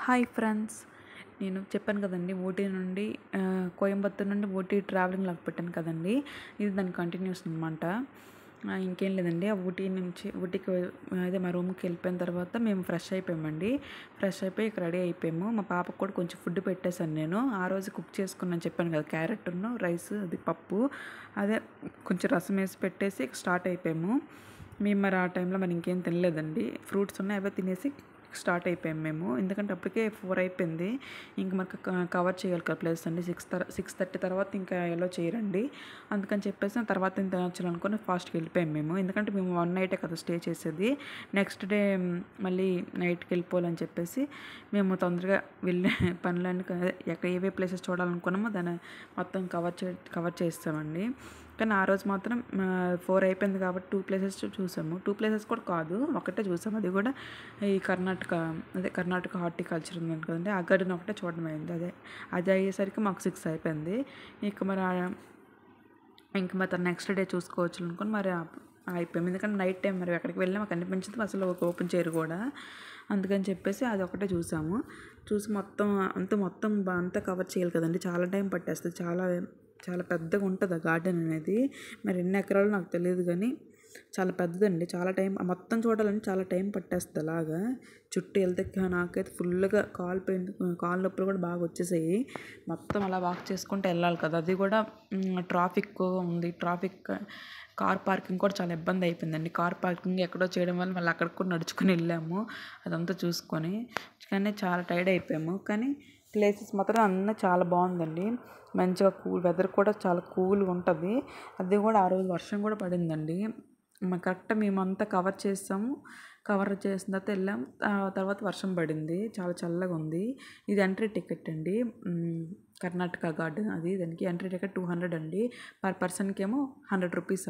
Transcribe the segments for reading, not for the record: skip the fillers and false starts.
Hi friends. నేను చెప్పాను కదండి ఊటీ నుండి కోయంబత్తూర్ నుండి ఊటీ ట్రావెలింగ్ లాగా పెట్టాను కదండి. ఇది దాని కంటిన్యూషన్ అనమాట. ఇంకేం లేదండి, ఆ ఊటీ నుంచి ఊటీకి అదే మా రూమ్కి వెళ్ళిపోయిన తర్వాత మేము ఫ్రెష్ అయిపోయామండి. ఫ్రెష్ అయిపోయి ఇక్కడ రెడీ అయిపోయాము. మా పాపకు కూడా కొంచెం ఫుడ్ పెట్టేశాను. నేను ఆ రోజు కుక్ చేసుకున్నాను చెప్పాను కదా, క్యారెట్ను రైస్, అది పప్పు, అదే కొంచెం రసం వేసి పెట్టేసి స్టార్ట్ అయిపోయాము. మేము మరి ఆ టైంలో మరి ఇంకేం తినలేదండి. ఫ్రూట్స్ ఉన్నాయి, అవే తినేసి స్టార్ట్ అయిపోయాం మేము. ఎందుకంటే అప్పటికే 4 అయిపోయింది. ఇంక మాకు కవర్ చేయాలి కదా ప్లేస్ అండి. 6:30 తర్వాత ఇంకా ఎలా చేయరండి. అందుకని చెప్పేసి తర్వాత ఇంత తినొచ్చు అనుకుని ఫాస్ట్గా వెళ్ళిపోయాం మేము. ఎందుకంటే మేము 1 నైటే కదా స్టే చేసేది. నెక్స్ట్ డే మళ్ళీ నైట్కి వెళ్ళిపోవాలని చెప్పేసి మేము తొందరగా వెళ్ళే పనులన్నీ ఎక్కడ ఏవే ప్లేసెస్ చూడాలనుకున్నామో దాన్ని మొత్తం కవర్ చేస్తామండి. కానీ ఆ రోజు మాత్రం 4 అయిపోయింది కాబట్టి 2 ప్లేసెస్ చూసాము. 2 ప్లేసెస్ కూడా కాదు, ఒకటే చూసాము. అది కూడా ఈ కర్ణాటక హార్టికల్చర్ ఉంది కదండి, ఆ గార్డెన్ ఒకటే చూడడం అయింది. అది అయ్యేసరికి మాకు 6 అయిపోయింది. ఇంక మరి నెక్స్ట్ డే చూసుకోవచ్చు అనుకుని మరి అయిపోయాము. ఎందుకంటే నైట్ టైం మరి ఎక్కడికి వెళ్ళినా మాకు అనిపించింది, అసలు ఒక ఓపెన్ చేయరు కూడా. అందుకని చెప్పేసి అది ఒకటే చూసాము. చూసి మొత్తం అంతా కవర్ చేయాలి కదండి, చాలా టైం పట్టేస్తుంది. చాలా చాలా పెద్దగా ఉంటుంది ఆ గార్డెన్ అనేది. మరి ఎన్ని ఎకరాలు నాకు తెలియదు, కానీ చాలా పెద్దదండి. చాలా టైం మొత్తం చూడాలంటే చాలా టైం పట్టేస్తుంది. అలాగా చుట్టూ వెళ్తే నాకైతే ఫుల్గా కాళ్ళ నొప్పులు కూడా బాగా వచ్చేసాయి. మొత్తం అలా వాక్ చేసుకుంటూ వెళ్ళాలి కదా, అది కూడా ట్రాఫిక్ ఉంది. కార్ పార్కింగ్ కూడా చాలా ఇబ్బంది అయిపోయిందండి. కార్ పార్కింగ్ ఎక్కడో చేయడం వల్ల మళ్ళీ అక్కడికి కూడా నడుచుకుని వెళ్ళాము, అదంతా చూసుకొని. కానీ చాలా టైర్డ్ అయిపోయాము. కానీ ప్లేసెస్ మాత్రం అన్నీ చాలా బాగుందండి. మంచిగా వెదర్ కూడా చాలా కూల్గా ఉంటుంది. అది కూడా ఆ రోజు వర్షం కూడా పడిందండి. కరెక్ట్ మేమంతా కవర్ చేసాము. కవర్ చేసిన తర్వాత వెళ్ళాం. తర్వాత వర్షం పడింది, చాలా చల్లగా ఉంది. ఇది ఎంట్రీ టికెట్ అండి, కర్ణాటక గార్డెన్. దానికి ఎంట్రీ టికెట్ 200 అండి. పర్ పర్సన్కి ఏమో 100 రూపీస్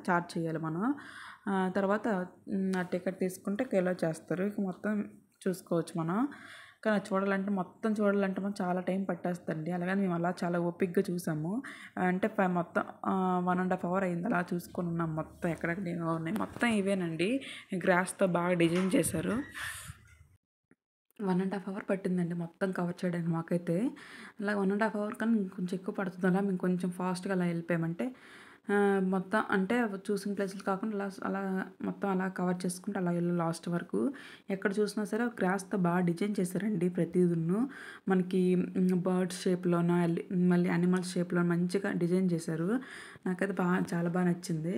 ఛార్జ్ చేయాలి మనం. తర్వాత ఆ టికెట్ తీసుకుంటే కెలో చేస్తారు. ఇక మొత్తం చూసుకోవచ్చు మనం. కానీ మొత్తం చూడాలంటే మనం చాలా టైం పట్టేస్తుందండి. అలాగని మేము అలా చాలా ఓపిక్గా చూసాము. అంటే మొత్తం 1.5 అవర్ అయింది అలా చూసుకొని ఉన్నాం. మొత్తం ఎక్కడెక్కడ ఏమో ఉన్నాయి, మొత్తం ఇవేనండి. గ్రాస్తో బాగా డిజైన్ చేశారు. 1.5 అవర్ పట్టిందండి మొత్తం కవర్ చేయడానికి మాకైతే. అలా 1.5 అవర్ కన్నా కొంచెం ఎక్కువ పడుతుంది. అలా మేము కొంచెం ఫాస్ట్గా అలా వెళ్ళిపోయామంటే మొత్తం అంటే చూసిన ప్లేసులు కాకుండా అలా మొత్తం అలా కవర్ చేసుకుంటూ అలా వెళ్ళి లాస్ట్ వరకు ఎక్కడ చూసినా సరే గ్రాస్తో బాగా డిజైన్ చేశారండి. ప్రతిదీను మనకి బర్డ్స్ షేప్లోన, మళ్ళీ యానిమల్స్ షేప్లో మంచిగా డిజైన్ చేశారు. నాకైతే చాలా బాగా నచ్చింది.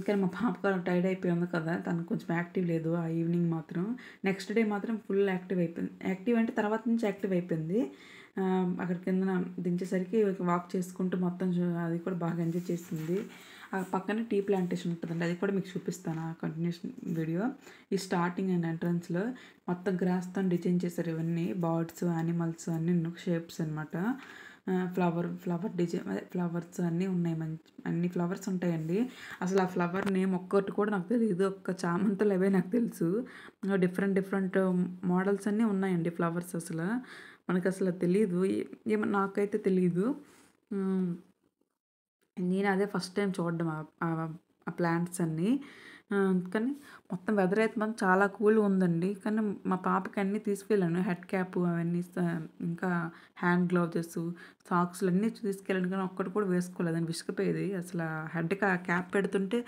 కానీ మా పాప టైర్డ్ అయిపోయింది కదా, తనకు కొంచెం యాక్టివ్ లేదు ఆ ఈవినింగ్ మాత్రం. నెక్స్ట్ డే మాత్రం ఫుల్ యాక్టివ్ అయిపోయింది. యాక్టివ్ అంటే తర్వాత నుంచి యాక్టివ్ అయిపోయింది. అక్కడ కింద దించేసరికి వాక్ చేసుకుంటూ మొత్తం అది కూడా బాగా ఎంజాయ్ చేసింది. ఆ పక్కనే టీ ప్లాంటేషన్ ఉంటుందండి, అది కూడా మీకు చూపిస్తాను ఆ కంటిన్యూషన్ వీడియో. ఈ స్టార్టింగ్ అండ్ ఎంట్రన్స్లో మొత్తం గ్రాస్తో డిజైన్ చేశారు. ఇవన్నీ బర్డ్స్, యానిమల్స్ అన్ని షేప్స్ అనమాట. ఫ్లవర్ డిజైన్, అదే ఫ్లవర్స్ అన్నీ ఉన్నాయి. అన్ని ఫ్లవర్స్ ఉంటాయండి. అసలు ఆ ఫ్లవర్ నేమ్ ఒక్కటి కూడా నాకు తెలియదు. ఒక్క చామంతులు అవే నాకు తెలుసు. డిఫరెంట్ మోడల్స్ అన్నీ ఉన్నాయండి ఫ్లవర్స్. మనకు అసలు తెలియదు, ఏమో నాకైతే తెలియదు. నేను అదే ఫస్ట్ టైం చూడడం ఆ ప్లాంట్స్ అన్నీ. కానీ మొత్తం వెదర్ అయితే మాత్రం చాలా కూల్గా ఉందండి. కానీ మా పాపకి అన్నీ తీసుకెళ్ళాను, హెడ్ క్యాప్ అవన్నీ, ఇంకా హ్యాండ్ గ్లౌజెస్, సాక్స్లు అన్నీ తీసుకెళ్ళాను. కానీ ఒక్కటి కూడా వేసుకోలేదని విసిగిపోయేది. అసలు హెడ్కి ఆ క్యాప్ పెడుతుంటే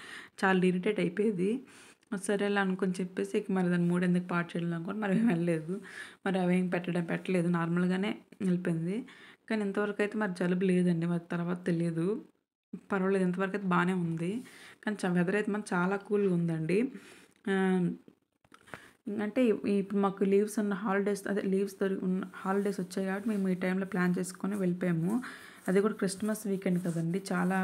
చాలా ఇరిటేట్ అయిపోయేది. సరేలే అనుకొని చెప్పేసి ఇక మరి దాన్ని మూడెందుకు పాడు చేయడం అనుకోని మరి వెళ్ళలేదు. మరి అవేం పెట్టలేదు, నార్మల్గానే వెళ్ళిపోయింది. కానీ ఇంతవరకు అయితే మరి జలుబు లేదండి. మరి తర్వాత తెలియదు, పర్వాలేదు, ఇంతవరకు అయితే బాగానే ఉంది. కానీ వెదర్ అయితే మనకు చాలా కూల్గా ఉందండి. అంటే ఇప్పుడు మాకు లీవ్స్ ఉన్న హాలిడేస్, అదే హాలిడేస్ వచ్చాయి కాబట్టి మేము ఈ టైంలో ప్లాన్ చేసుకొని వెళ్ళిపోయాము. అది కూడా క్రిస్మస్ వీకెండ్ కదండి, చాలా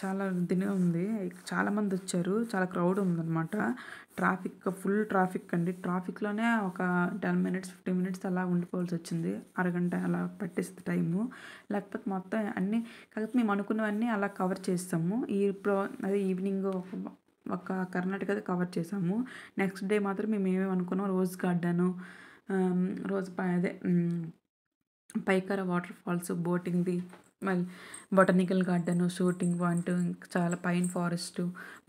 చాలా దినే ఉంది. చాలామంది వచ్చారు, చాలా క్రౌడ్ ఉందన్నమాట. ఫుల్ ట్రాఫిక్ అండి. ట్రాఫిక్లోనే ఒక 10 మినిట్స్ 15 మినిట్స్ అలా ఉండిపోవాల్సి వచ్చింది. అరగంట అలా పట్టేస్తుంది టైము. లేకపోతే మొత్తం అన్నీ కాకపోతే మేము అనుకున్నవన్నీ అలా కవర్ చేస్తాము. అదే ఈవినింగ్ ఒక కర్ణాటక అయితే కవర్ చేసాము. నెక్స్ట్ డే మాత్రం మేము ఏమేమి అనుకున్నాం, రోజ్ గార్డెను, అదే పైకర వాటర్ ఫాల్స్, బోటింగ్ది, మళ్ళీ బొటానికల్ గార్డెను, షూటింగ్ పాయింట్, చాలా పైన్ ఫారెస్ట్,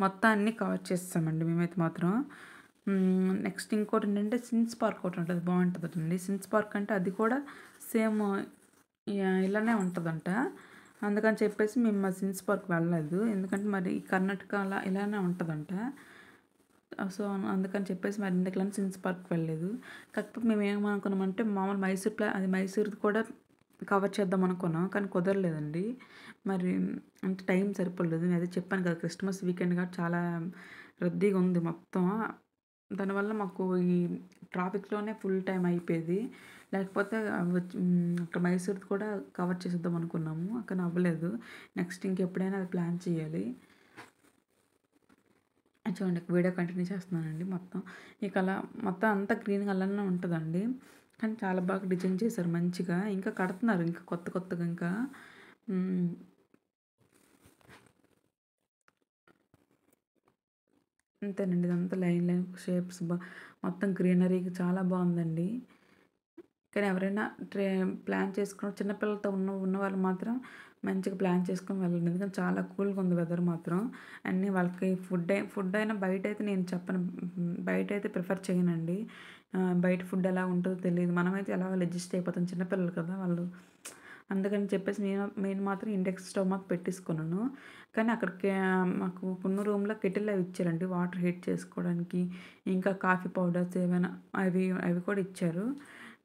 మొత్తం అన్నీ కవర్ చేస్తామండి మేమైతే మాత్రం. నెక్స్ట్ ఇంకోటేంటంటే సిన్స్ పార్క్ ఒకటుంటది బావుంటదటండి. సిన్స్ పార్క్ అంటే అది కూడా సేమ్ ఇలానే ఉంటదంట. అందుకని చెప్పేసి మేము ఆ సిన్స్ పార్క్ వెళ్ళలేదు. ఎందుకంటే మరి కర్ణాటక ఇలానే ఉంటదంట. సో, అందుకని చెప్పేసి మరి ఎందుకులని సిన్స్ పార్క్‌కి వెళ్ళలేదు. కాకపోతే మేమేమనుకున్నామంటే మామూలు అది మైసూర్‌ది కూడా కవర్ చేద్దాం అనుకున్నాం. కానీ కుదరలేదండి. మరి అంటే టైం సరిపోలేదు. నేను అదే చెప్పాను కదా! క్రిస్టమస్ వీకెండ్ కాబట్టి చాలా రద్దీగా ఉంది మొత్తం. దానివల్ల మాకు ఈ ట్రాఫిక్‌లోనే ఫుల్ టైం అయిపోయేది. లేకపోతే అక్కడ మైసూర్‌ది కూడా కవర్ చేసేద్దాం అనుకున్నాము. కానీ అవ్వలేదు. నెక్స్ట్ ఇంకెప్పుడైనా అది ప్లాన్ చేయాలి. చూడండి వీడియో కంటిన్యూ చేస్తున్నానండి మొత్తం. ఇక అలా మొత్తం అంతా గ్రీన్‌గా అలానే ఉంటదండి. కానీ చాలా బాగా డిజైన్ చేశారు మంచిగా. ఇంకా కడుతున్నారు ఇంకా కొత్తగా ఇంకా. హ్మ్. అంతేనండి. ఇదంతా లైన్ షేప్స్ మొత్తం గ్రీనరీ చాలా బావుందండి. కానీ ఎవరైనా ప్లాన్ చేసుకొని చిన్న పిల్లలతో ఉన్నవాళ్ళు మాత్రం మంచిగా ప్లాన్ చేసుకొని వెళ్ళండి. ఎందుకంటే చాలా కూల్‌గా ఉంది వెదర్ మాత్రం. అన్నీ వాళ్ళకి ఫుడ్ అయినా బయటైతే నేను చెప్పను. బయటైతే ప్రిఫర్ చేయనండి. బయట ఫుడ్ ఎలా ఉంటదో తెలీదు. మనమైతే ఎలాగో అడ్జస్ట్ అయిపోతాం. చిన్న పిల్లలు కదా వాళ్ళు. అందుకని చెప్పేసి నేను మాత్రం ఇండక్షన్ స్టవ్ మాత్రం పెట్టేసుకున్నాను. కానీ అక్కడికి మాకు ఉన్న రూమ్‌లో కెటిల్ అవి ఇచ్చారండి. వాటర్ హీట్ చేసుకోవడానికి. ఇంకా కాఫీ పౌడర్స్ ఏమైనా అవి కూడా ఇచ్చారు.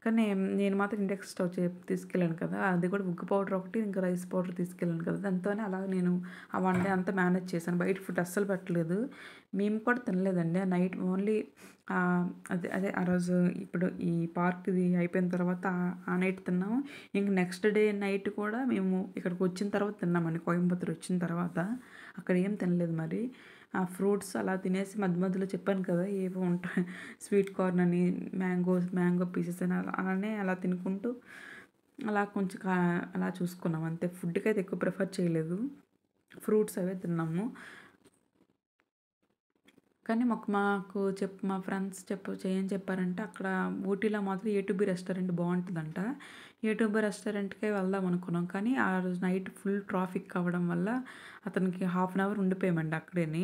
కానీ నేను మాత్రం ఇండక్షన్ స్టవ్ తీసుకెళ్ళాను కదా! అది కూడా ఉగ్గు పౌడర్ ఒకటి, ఇంకా రైస్ పౌడర్ తీసుకెళ్ళాను కదా! దాంతోనే అలాగ నేను ఆ వన్ డే అంతా మేనేజ్ చేశాను. బయట ఫుడ్ అస్సలు పెట్టలేదు. మేము కూడా తినలేదండి. ఆ నైట్ ఓన్లీ అదే ఆ రోజు ఇప్పుడు ఈ పార్క్‌ది అయిపోయిన తర్వాత ఆ నైట్ తిన్నాము. ఇంక నెక్స్ట్ డే నైట్ కూడా మేము ఇక్కడికి వచ్చిన తర్వాత తిన్నామండి. కోయంబత్తూర్ వచ్చిన తర్వాత. అక్కడ ఏం తినలేదు మరి. ఆ ఫ్రూట్స్ అలా తినేసి మధ్యలో చెప్పాను కదా! ఏవో ఉంటాయి స్వీట్ కార్న్ అని, మ్యాంగో పీసెస్ అని అలానే అలా తినుకుంటూ అలా కొంచెం అలా చూసుకున్నాం అంతే. ఫుడ్‌కైతే ఎక్కువ ప్రిఫర్ చేయలేదు. ఫ్రూట్స్ అవే తిన్నాము. కానీ మాకు మా ఫ్రెండ్స్ ఏం చెప్పారంటే అక్కడ ఊటీలో మాత్రం ఏటూబీ రెస్టారెంట్ బావుంటదంట. ఏటూబీ రెస్టారెంట్‌కే వెళ్దాం అనుకున్నాం. కానీ ఆ రోజు నైట్ ఫుల్ ట్రాఫిక్ అవ్వడం వల్ల అతనికి హాఫ్ అన్ అవర్ ఉండిపోయామండి అక్కడేని.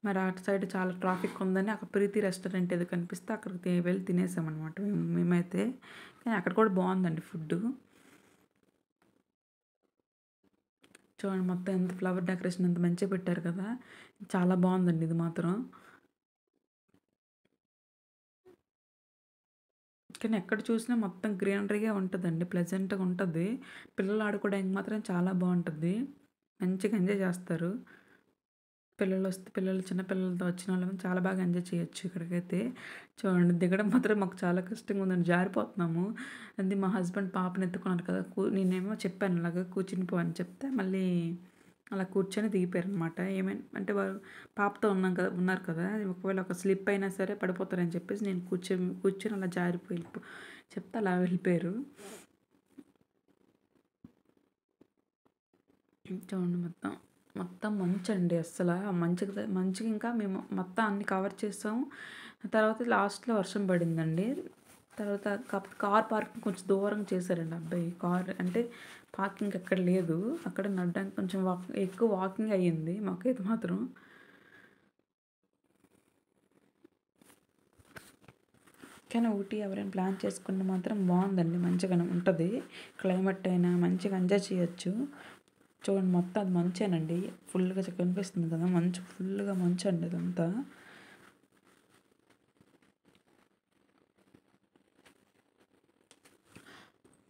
మరి అటు సైడ్ చాలా ట్రాఫిక్ ఉందని అక్కడ ప్రీతి రెస్టారెంట్ ఏదో కనిపిస్తే అక్కడికి వెళ్ళి తినేసామనమాట మేమైతే. కానీ అక్కడ కూడా బావుందండి ఫుడ్డు. చూడండి మొత్తం ఎంత ఫ్లవర్ డెకరేషన్ ఎంత మంచిగా పెట్టారు కదా! చాలా బావుందండి ఇది మాత్రం. కానీ ఎక్కడ చూసినా మొత్తం గ్రీనరీగా ఉంటదండి. ప్లెజెంట్‌గా ఉంటది. పిల్లలు ఆడుకోవడానికి మాత్రం చాలా బావుంటది. మంచిగా ఎంజాయ్ చేస్తారు. చిన్న పిల్లలతో వచ్చినోళ్ళం చాలా బాగా ఎంజాయ్ చేయొచ్చు ఇక్కడికైతే. చూడండి దిగడం మాత్రం మాకు చాలా కష్టంగా ఉందండి. జారిపోతున్నాము. అది మా హస్బెండ్ పాపని ఎత్తుకున్నారు కదా! నేనేమో చెప్పాను ఇలాగ కూర్చుని పో అని చెప్తే మళ్ళీ అలా కూర్చొని దిగిపోయారనమాట. అంటే వారు పాపతో ఉన్నారు కదా! ఒకవేళ ఒక స్లిప్ అయినా సరే పడిపోతారని చెప్పేసి నేను కూర్చొని అలా జారిపోయి చెప్తే అలా వెళ్ళిపోయారు. చూడండి మొత్తం మంచండి అస్సల. మంచుకి ఇంకా మేము మొత్తం అన్ని కవర్ చేసాము. తర్వాత లాస్ట్‌లో వర్షం పడిందండి. తర్వాత కార్ పార్కింగ్ కొంచెం దూరం చేశారండి అబ్బాయి. కార్ అంటే పార్కింగ్ ఎక్కడ లేదు. అక్కడ నడడానికి కొంచెం ఎక్కువ వాకింగ్ అయ్యింది మాకైతే మాత్రం. కానీ ఊటీ ఎవరైనా ప్లాన్ చేసుకుంటే మాత్రం బావుందండి. మంచిగానే ఉంటది. క్లైమేట్ అయినా మంచిగా ఎంజాయ్ చేయొచ్చు. చూడండి మొత్తం అది మంచేనండి. ఫుల్‌గా కనిపిస్తుంది కదా! ఫుల్‌గా మంచండి అదంతా.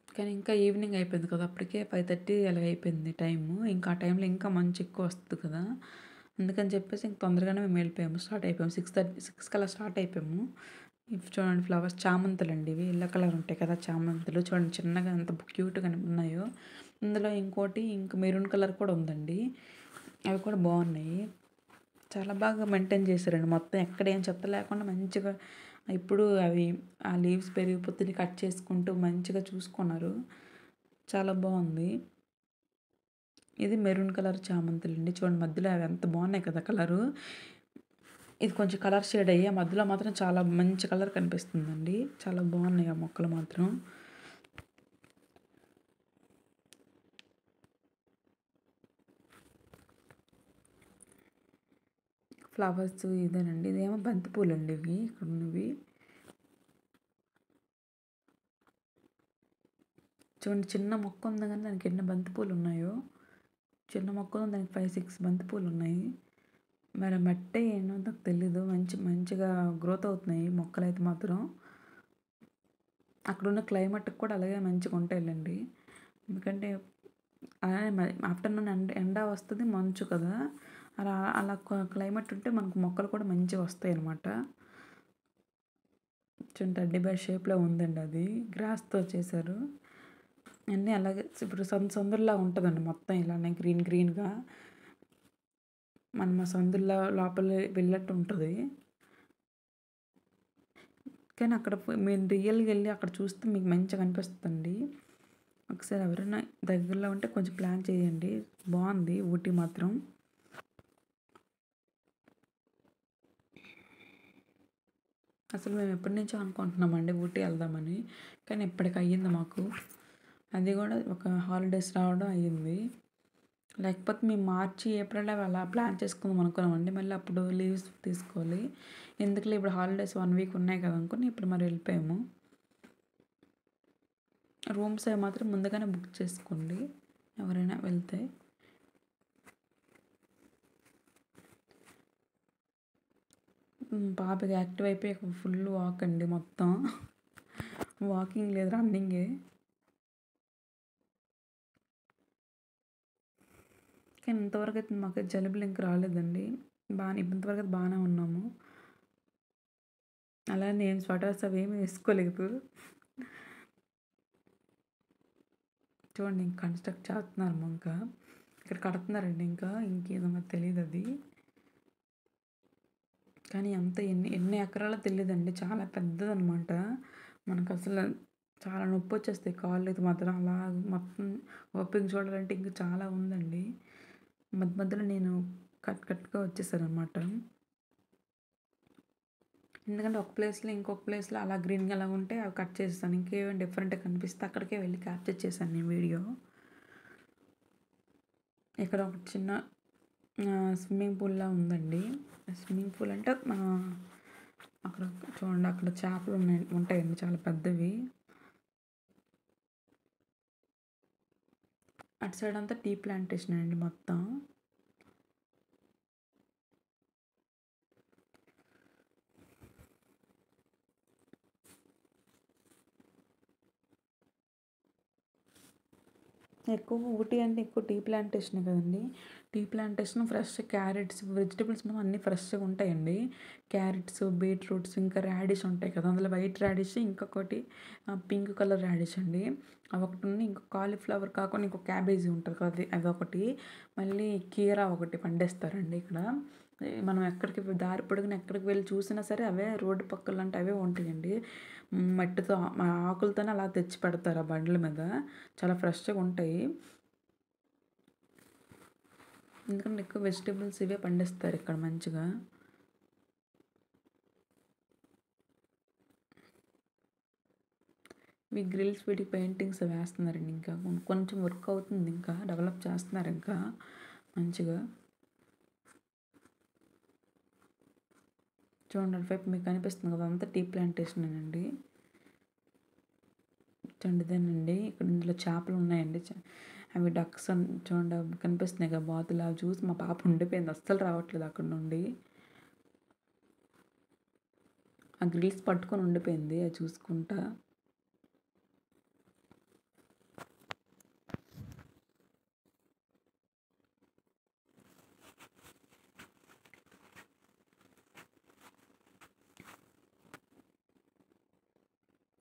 కానీ ఇంకా ఈవినింగ్ అయిపోయింది కదా! అప్పటికే 5:30 అలా అయిపోయింది టైము. ఇంకా ఆ టైంలో ఇంకా మంచు ఎక్కువ వస్తది కదా! అందుకని చెప్పేసి ఇంక తొందరగానే మేము వెళ్ళిపోయాము. స్టార్ట్ అయిపోయాము. 6 కల్లా స్టార్ట్ అయిపోయాము. ఇవి చూడండి ఫ్లవర్స్ చామంతులండి ఇవి. యెల్లో కలర్ ఉంటాయి కదా! చామంతులు చూడండి చిన్నగా ఎంత క్యూట్‌గా ఉన్నాయో. ఇందులో ఇంక మెరూన్ కలర్ కూడా ఉందండి. అవి కూడా బాగున్నాయి. చాలా బాగా మెయింటైన్ చేశారండి. మొత్తం ఎక్కడ ఏం చెత్త లేకుండా మంచిగా ఇప్పుడు ఆ లీవ్స్ పెరిగిపోతే కట్ చేసుకుంటూ మంచిగా చూసుకున్నారు. చాలా బావుంది. ఇది మెరూన్ కలర్ చామంతులండి. చూడండి మధ్యలో అవి ఎంత బాగున్నాయి కదా కలరు. ఇది కొంచెం కలర్ షేడ్ అయ్యి, ఆ మధ్యలో మాత్రం చాలా మంచి కలర్ కనిపిస్తుందండి. చాలా బాగున్నాయి ఆ మొక్కలు మాత్రం. ఫ్లవర్స్ ఇదేనండి. ఇదేమో బంతిపూలండి ఇవి ఇక్కడ ఉన్నవి. చూడండి చిన్న మొక్క ఉంది కానీ దానికి ఎన్ని బంతిపూలు ఉన్నాయో. చిన్న మొక్క ఉంది దానికి 5, 6 బంతిపూలు ఉన్నాయి. మరి మట్టే ఏంటో నాకు తెలీదు. మంచిగా గ్రోత్ అవుతున్నాయి మొక్కలైతే మాత్రం. అక్కడున్న క్లైమేట్కి కూడా అలాగే మంచిగా ఉంటాయిలేండి. ఎందుకంటే అలానే ఆఫ్టర్నూన్ ఎండ వస్తుంది, మంచు కదా, అలా క్లైమేట్ ఉంటే మనకు మొక్కలు కూడా మంచిగా వస్తాయి అన్నమాట. చూడండి టెడ్డీ బేర్ షేప్లో ఉందండి, అది గ్రాస్తో చేశారు. అన్నీ అలాగే ఇప్పుడు సందుల్లా ఉంటుందండి మొత్తం ఇలానే గ్రీన్గా. మనం సందుల్లా లోపల వెళ్ళట్టు ఉంటుంది. కానీ అక్కడ మీరు రియల్గా వెళ్ళి అక్కడ చూస్తే మీకు మంచిగా అనిపిస్తుందండి. ఒకసారి ఎవరైనా దగ్గరలో ఉంటే కొంచెం ప్లాన్ చేయండి. బాగుంది ఊటీ మాత్రం. అసలు మేము ఎప్పటి నుంచో అనుకుంటున్నామండి ఊటీ వెళ్దామని. కానీ ఇప్పటికి అయ్యింది మాకు. అది కూడా ఒక హాలిడేస్ రావడం అయ్యింది. లేకపోతే మేము మార్చి, ఏప్రిల్లో అలా ప్లాన్ చేసుకుందాం అనుకున్నామండి. మళ్ళీ అప్పుడు లీవ్స్ తీసుకోవాలి. ఎందుకులే ఇప్పుడు హాలిడేస్ 1 వీక్ ఉన్నాయి కదా అనుకుని ఇప్పుడు మరి వెళ్ళిపోయాము. రూమ్స్ అవి మాత్రం ముందుగానే బుక్ చేసుకోండి ఎవరైనా వెళ్తే. పాపకి యాక్టివ్ అయిపోయి ఫుల్ వాక్ అండి మొత్తం. వాకింగ్ లేదు, రన్నింగే. కానీ ఇంతవరకు అయితే మాకు జలుబులు ఇంక రాలేదండి. ఇంతవరకు అయితే బాగానే ఉన్నాము. అలా నేను స్వెటర్స్ అవి ఏమి వేసుకోలేదు. చూడండి ఇంక కన్స్ట్రక్ట్ చేస్తున్నారు. ఇంకా ఇక్కడ కడుతున్నారండి. ఇంకేదో నాకు తెలియదు అది. కానీ ఎన్ని ఎకరాలో తెలియదండి. చాలా పెద్దదనమాట. మనకు అసలు చాలా నొప్పి వచ్చేస్తాయి కాళ్ళు అయితే మాత్రం. అలా మొత్తం ఓపిక చూడాలంటే ఇంకా చాలా ఉందండి. మధ్యలో నేను కట్గా వచ్చేసాను అనమాట. ఎందుకంటే ఒక ప్లేస్లో ఇంకొక ప్లేస్లో అలా గ్రీన్గా అలా ఉంటే అవి కట్ చేస్తాను. ఇంకేమైనా డిఫరెంట్గా కనిపిస్తే అక్కడికే వెళ్ళి క్యాప్చర్ చేశాను నేను వీడియో. ఇక్కడ ఒక చిన్న స్విమ్మింగ్ పూల్లా ఉందండి. స్విమ్మింగ్ పూల్ అంటే అక్కడ చూడండి, అక్కడ చేపలు ఉంటాయండి చాలా పెద్దవి. అటు సైడ్ అంతా టీ ప్లాంటేషన్ అండి మొత్తం. ఎక్కువ ఊటీ అంటే ఎక్కువ టీ ప్లాంటేషన్ కదండి. Tea plantation fresh carrots, vegetables మనం అన్నీ ఫ్రెష్గా ఉంటాయండి. క్యారెట్స్, బీట్రూట్స్, ఇంకా రాడిష్ ఉంటాయి కదా, అందులో వైట్ రాడిష్, ఇంకొకటి పింక్ కలర్ రాడిష్ అండి. అదొకటి ఉంది. ఇంకో కాలీఫ్లవర్ కాకుండా ఇంకో క్యాబేజీ ఉంటుంది కదా, అదొకటి. మళ్ళీ కీరా ఒకటి పండిస్తారండి ఇక్కడ. మనం ఎక్కడికి దారి పొడుగున ఎక్కడికి వెళ్ళి చూసినా సరే అవే రోడ్డు పక్కల అంటే అవే ఉంటాయండి. మట్టితో ఆకులతోనే అలా తెచ్చి పెడతారు ఆ బండ్ల మీద. చాలా ఫ్రెష్గా ఉంటాయి. ఎందుకంటే ఎక్కువ వెజిటేబుల్స్ ఇవే పండిస్తారు ఇక్కడ మంచిగా. మీ గ్రిల్స్ వీటి పెయింటింగ్స్ వేస్తున్నారండి. ఇంకా కొంచెం వర్క్ అవుతుంది, ఇంకా డెవలప్ చేస్తున్నారు ఇంకా మంచిగా. చూడండి అటువైపు మీకు కనిపిస్తుంది కదా, అంతా టీ ప్లాంటేషన్ అండి. చూడండిదేనండి ఇక్కడ ఇందులో చేపలు ఉన్నాయండి. అవి డక్స్ చూడండి కనిపిస్తున్నాయి కదా బాతులు. అవి చూసి మా పాప ఉండిపోయింది, అస్సలు రావట్లేదు అక్కడ నుండి. ఆ గ్రిల్స్ పట్టుకొని ఉండిపోయింది అది చూసుకుంటా.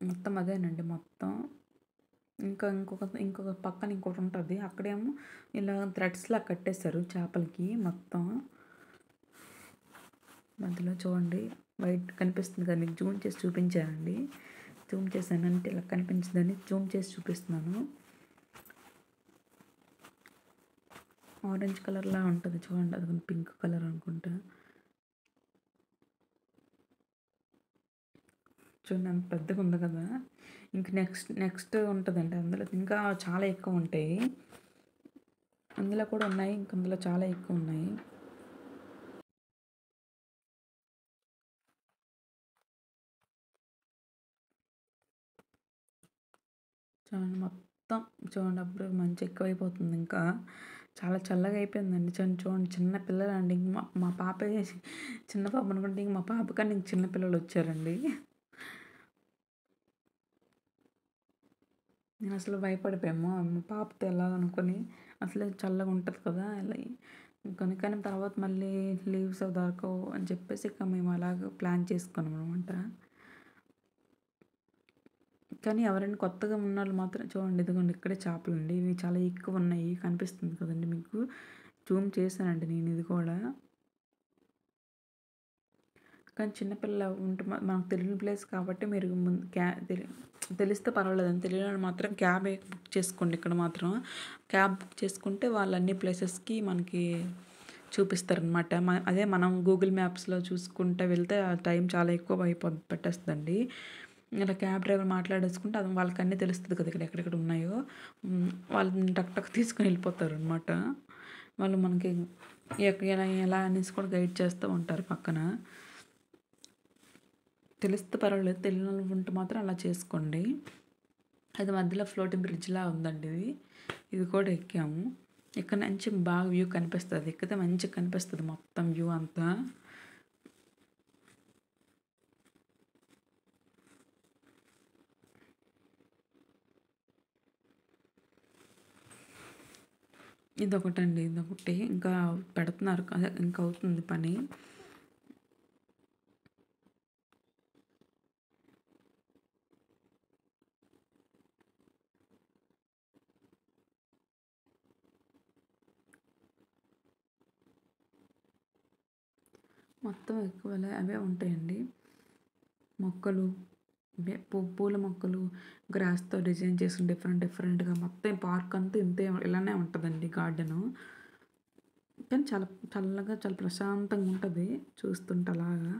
మొత్తం అదేనండి మొత్తం. ఇంకొక పక్కన ఇంకోటి ఉంటుంది. అక్కడేమో ఇలా థ్రెడ్స్లా కట్టేశారు చేపలకి మొత్తం. మధ్యలో చూడండి వైట్ కనిపిస్తుంది కదా, మీకు జూమ్ చేసి చూపించానండి. జూమ్ చేశానంటే ఇలా కనిపించిందని జూమ్ చేసి చూపిస్తున్నాను. ఆరెంజ్ కలర్లా ఉంటుంది చూడండి, అది పింక్ కలర్ అనుకుంటా. చూడండి అంత పెద్దగా ఉంది కదా. ఇంక నెక్స్ట్ ఉంటుందండి. అందులో ఇంకా చాలా ఎక్కువ ఉంటాయి. అందులో కూడా ఉన్నాయి, ఇంక అందులో చాలా ఎక్కువ ఉన్నాయి. చూడండి మొత్తం చూడండి అప్పుడు మంచు ఎక్కువైపోతుంది ఇంకా. చాలా చల్లగా అయిపోయిందండి. చూడండి చిన్న పిల్లలండి. ఇంక మా మా పాపే చిన్న పాప అనుకుంటే ఇంక మా పాప కన్నా ఇంక చిన్న పిల్లలొచ్చారండి. నేనసలు భయపడిపోయాము. మా పాపతో ఎళ్ళాలనుకోని అసలే చల్లగా ఉంటది కదా! కానీ తర్వాత మళ్ళీ లీవ్స్ అవి దొరకవు అని చెప్పేసి ఇక మేము అలాగ ప్లాన్ చేసుకున్నామనమాట. కానీ ఎవరైనా కొత్తగా ఉన్నోళ్ళు మాత్రం చూడండి ఇదిగోండి ఇక్కడే చేపలండి. ఇవి చాలా ఎక్కువున్నాయి. కనిపిస్తుంది కదండీ మీకు. జూమ్ చేశానండి నేను ఇది కూడా. కానీ చిన్న పిల్లలు ఉంటే మనకు తెలియని ప్లేస్ కాబట్టి మీరు ముందు తెలిస్తే పర్వాలేదండి. తెలియనోళ్ళు మాత్రం క్యాబే బుక్ చేసుకోండి ఇక్కడ మాత్రం. క్యాబ్ బుక్ చేసుకుంటే వాళ్ళు అన్ని ప్లేసెస్‌కి మనకి చూపిస్తారనమాట. అదే మనం గూగుల్ మ్యాప్స్‌లో చూసుకుంటా వెళ్తే ఆ టైం చాలా ఎక్కువ పట్టేస్తదండి. ఇలా క్యాబ్ డ్రైవర్ మాట్లాడేసుకుంటే అది వాళ్ళకన్నీ తెలుస్తది కదా! ఇక్కడ ఎక్కడెక్కడ ఉన్నాయో. వాళ్ళని టక్ టక్ తీసుకొని వెళ్ళిపోతారనమాట. వాళ్ళు మనకి ఎలా ఎలా అనేసి కూడా గైడ్ చేస్తూ ఉంటారు పక్కన. తెలిస్తే పర్వాలేదు. తెలియనోళ్ళు ఉంటే మాత్రం అలా చేసుకోండి. అది మధ్యలో ఫ్లోటింగ్ బ్రిడ్జ్‌లా ఉందండి ఇది. ఇది కూడా ఎక్కాము. ఇక్కడ నుంచి బాగా వ్యూ కనిపిస్తది. ఎక్కితే మంచిగా కనిపిస్తది మొత్తం వ్యూ అంతా. ఇదొకటండి. ఇదొకటి. ఇంకా పెడుతున్నారు. అదే ఇంకా అవుతుంది పని. మొత్తం ఎక్కువ అవే ఉంటాయండి. మొక్కలు పూల మొక్కలు గ్రాస్‌తో డిజైన్ చేసిన డిఫరెంట్ డిఫరెంట్‌గా మొత్తం పార్క్ అంతా ఇంతే ఇలానే ఉంటదండి గార్డెను. కానీ చాలా చల్లగా చాలా ప్రశాంతంగా ఉంటది చూస్తుంటే అలాగా.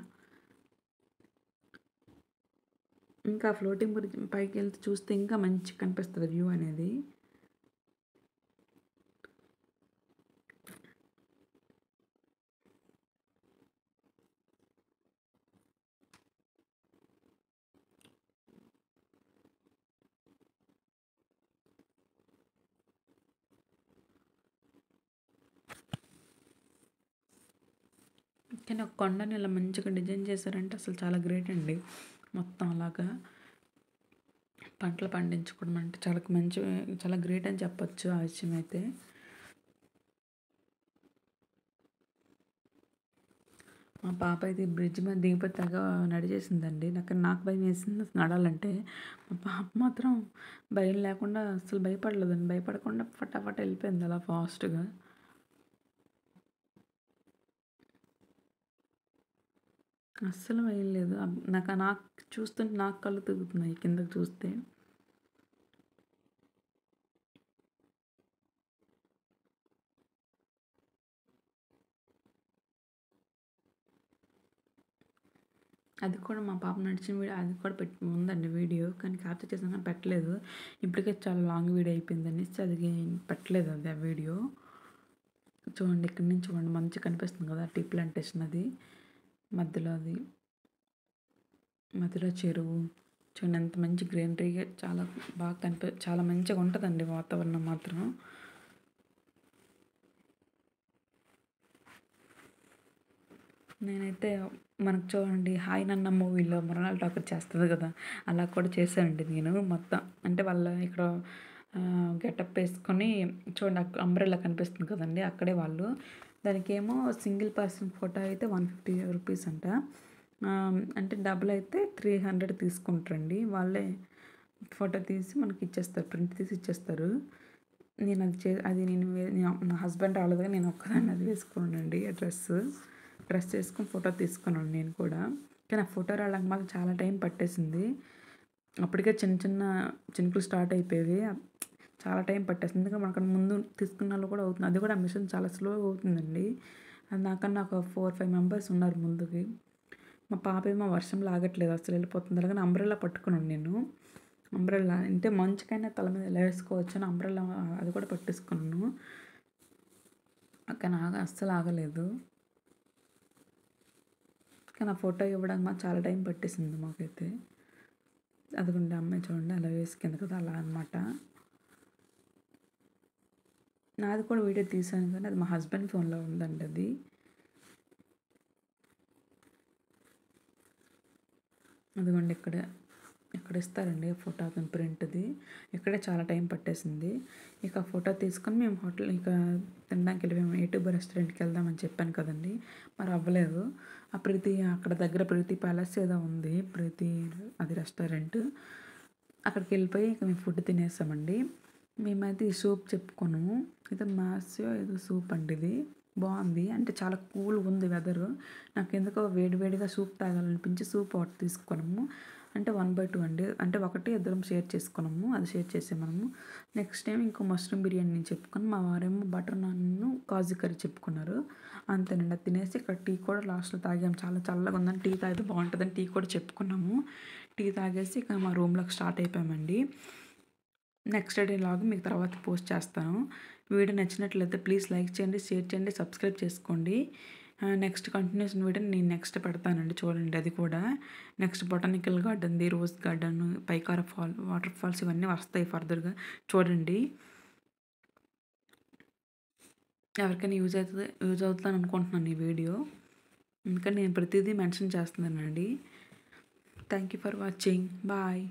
ఇంకా ఫ్లోటింగ్ బ్రిడ్జ్ పైకెళ్తే చూస్తే ఇంకా మంచిగా కనిపిస్తది వ్యూ అనేది. కానీ ఒక కొండని ఇలా మంచిగా డిజైన్ చేశారంటే అసలు చాలా గ్రేట్ అండి. మొత్తం అలాగా పంటలు పండించుకోవడం అంటే చాలా గ్రేట్ అని చెప్పొచ్చు ఆ విషయం అయితే. మా పాప అయితే బ్రిడ్జ్ మీద దిగిపోయి తెగ నడిచేసిందండి. నాకు భయమేసింది అసలు నడాలంటే. మా పాప మాత్రం భయం లేకుండా అస్సలు భయపడలేదండి. భయపడకుండా ఫటాఫట్ వెళ్ళిపోయింది అలా ఫాస్ట్‌గా. అస్సలు భయం లేదు. నాకు చూస్తుంటే నాకు కళ్ళు తిరుగుతున్నాయి కిందకి చూస్తే. అది కూడా మా పాప నడిచిన వీడియో అది కూడా ఉందండి వీడియో. కానీ క్యాప్చర్ చేసాను కానీ పెట్టలేదు. ఇప్పటికే చాలా లాంగ్ వీడియో అయిపోయిందనేసి అది పెట్టలేదు అది ఆ వీడియో. చూడండి ఇక్కడి నుంచి చూడండి మంచిగా కనిపిస్తుంది కదా! టీ ప్లాంటేషన్ అది. మధ్యలో అది. మధ్యలో చెరువు. చూడండి ఎంత మంచి గ్రీనరీగా చాలా బాగా చాలా మంచిగా ఉంటదండి వాతావరణం మాత్రం. నేనైతే మనకు చూడండి 'హాయ్ నాన్న' మూవీలో మృణాల్ ఠాకూర్ చేస్తది కదా! అలా కూడా చేశానండి నేను మొత్తం. అంటే వాళ్ళ ఇక్కడ గెటప్ వేసుకొని చూడండి అంబ్రెల్లా కనిపిస్తుంది కదండీ! అక్కడే వాళ్ళు. దానికేమో సింగిల్ పర్సన్ ఫోటో అయితే 150 రూపీస్ అంట. అంటే డబుల్ అయితే 300 తీసుకుంటారండి. వాళ్ళే ఫోటో తీసి మనకి ఇచ్చేస్తారు. ప్రింట్ తీసి ఇచ్చేస్తారు. నేను అది నా హస్బెండ్ రాలేదుగా నేను ఒక్కదాన్ని అది వేసుకున్నానండి ఆ డ్రెస్ వేసుకొని ఫోటో తీసుకున్నాను నేను కూడా. కానీ ఆ ఫోటో రావడానికి మాకు చాలా టైం పట్టేసింది. అప్పటికే చిన్న చిన్న చినుకులు స్టార్ట్ అయిపోయేవి. చాలా టైం పట్టేసింది. ఎందుకంటే మనకు ముందు తీసుకున్నోళ్ళు కూడా అవుతుంది. అది కూడా ఆ మిషన్ చాలా స్లోగా అవుతుందండి. అది నాకన్నా ఒక 4, 5 మెంబర్స్ ఉన్నారు ముందుకి. మా పాప ఏమో వర్షంలో ఆగట్లేదు అసలు వెళ్ళిపోతుంది. అలాగని అంబ్రెల్లా పట్టుకున్నాను నేను. అంబ్రెల్లా అంటే మంచుకైనా తల మీద ఎలా వేసుకోవచ్చు అని అంబ్రెల్లా అది కూడా పట్టేసుకున్నాను. కానీ అస్సలు ఆగలేదు. కానీ ఆ ఫోటో ఇవ్వడానికి మాకు చాలా టైం పట్టేసింది మాకైతే. అదిగోండి అమ్మాయి చూడండి అలా వేసి కింద కదా అలా అనమాట. నాది కూడా వీడియో తీశాను కానీ అది మా హస్బెండ్ ఫోన్లో ఉందండి అది. అదిగోండి ఇక్కడ ఇస్తారండి ఫోటో అతని ప్రింట్ది. ఇక్కడే చాలా టైం పట్టేసింది. ఇక ఫోటో తీసుకొని మేము హోటల్ ఇక తినడానికి వెళ్ళిపోయాము. యూట్యూబ్ రెస్టారెంట్కి వెళ్దామని చెప్పాను కదండి, మరి అవ్వలేదు. అక్కడ దగ్గర ప్రీతి ప్యాలెస్ ఏదో ఉంది, అది రెస్టారెంట్. అక్కడికి వెళ్ళిపోయి ఇక మేము ఫుడ్ తినేసామండి. మేమైతే ఈ సూప్ చెప్పుకున్నాము. ఇది మాస్యో ఏదో సూప్ అండి, ఇది బాగుంది. అంటే చాలా కూల్గా ఉంది వెదరు. నాకు ఎందుకో వేడివేడిగా సూప్ తాగాలనిపించి సూప్ ఒకటి తీసుకున్నాము. అంటే 1/2 అండి, అంటే ఒకటి ఇద్దరం షేర్ చేసుకున్నాము, అది షేర్ చేసాము మనము. నెక్స్ట్ టైం ఇంకో మష్రూమ్ బిర్యానీ నేను చెప్పుకొని, మా వారేమో బటర్ నాన్ కాజు కర్రీ చెప్పుకున్నారు. అంతేనండి, అది తినేసి ఇక్కడ టీ కూడా లాస్ట్లో తాగాము. చాలా చల్లగా ఉందని టీ తాగితే బాగుంటుందని టీ కూడా చెప్పుకున్నాము. టీ తాగేసి ఇక మా రూమ్లోకి స్టార్ట్ అయిపోయామండి. నెక్స్ట్ డే లాగా మీకు తర్వాత పోస్ట్ చేస్తాను. వీడియో నచ్చినట్లయితే ప్లీజ్ లైక్ చేయండి, షేర్ చేయండి, సబ్స్క్రైబ్ చేసుకోండి. నెక్స్ట్ కంటిన్యూషన్ వీడియో నేను నెక్స్ట్ పెడతానండి, చూడండి. అది కూడా నెక్స్ట్ బొటానికల్ గార్డెన్ది, rose garden, Pykara water falls ఇవన్నీ వస్తాయి ఫర్దర్గా, చూడండి. ఎవరికైనా యూజ్ అవుతుందని అనుకుంటున్నాను ఈ వీడియో, అందుకని నేను ప్రతిదీ మెన్షన్ చేస్తున్నానండి. Thank you for watching. Bye.